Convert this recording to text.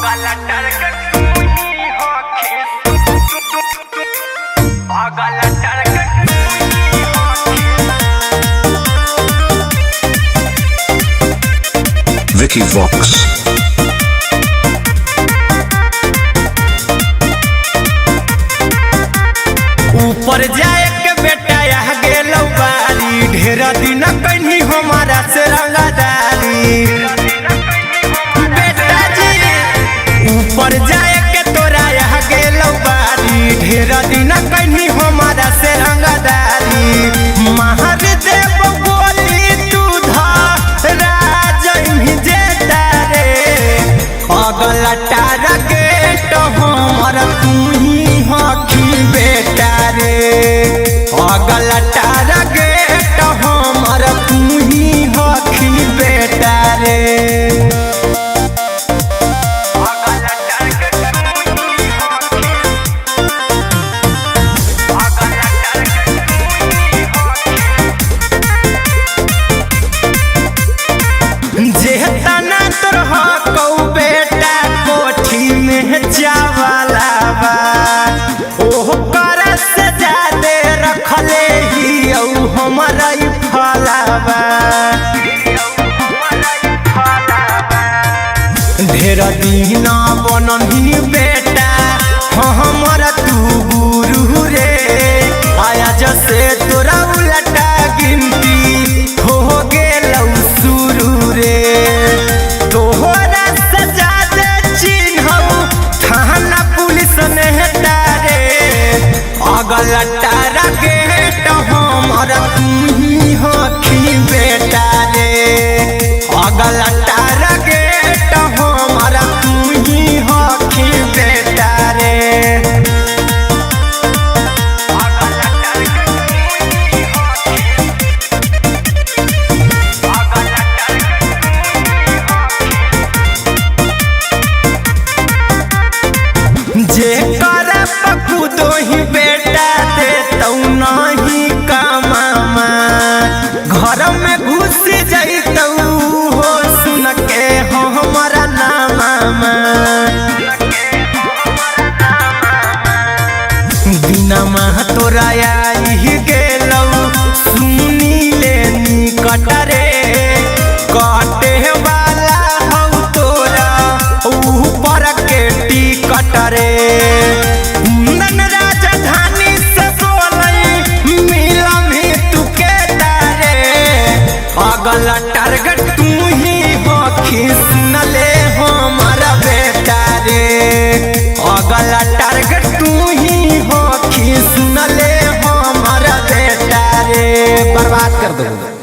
अगला टारगेट तू ही हो अगला टारगेट Vicky Vox. ऊपर जाए के बेटा यहाँ गेलौ बारी ढेर दिन कहीं हमारा से रंगदारी बेटा जी ऊपर जाए के तोरा यहाँ गेलौ बारी ढेर दिन कहीं हमारा से रंगदारी महादेव बोली तू राज जेता रे अगला टारगेट हमर तू ही हखी बेटा रे अगला टारगेट हमर तू ही हखी बेटा रे अगला टारगेट तू ही अगला टारगेट तू ही जेतना तोर हकौ बेटा कोठी में चावला बा ओह कर से जादे रखले ही औ हमरा ई फलावा ढेर दिन बनही बेटा हमर तू गुरु रे आया जसे तोरा उलटा गिनती हो गेलौ शुरू रे तोहरा सजा दे चिन्हौ थाना पुलिस नेता रे अगला टारगेट हमर तू ही हखी बेटा रे अगला टारगेट हमर तू ही हखी बेटा रे अगला टारगेट अगला जे कर पकुदो ही बेटा देतौ नहीं कमामा घर में घुस जैतौ हो सुन के हमरा नामा दिनमा तोरा आई गेलौ सुनी ले निकट रे कटे वाला हौ तोरा ऊपर के टिकट रे कुंदन राजधानी से बोलै मिलम ही तू के तारे अगला टारगेट तू ही हखी सुनले हमारा बेटा रे अगला टारगेट तू ही हखी सुनले हमारा बेटा रे बर्बाद कर दो।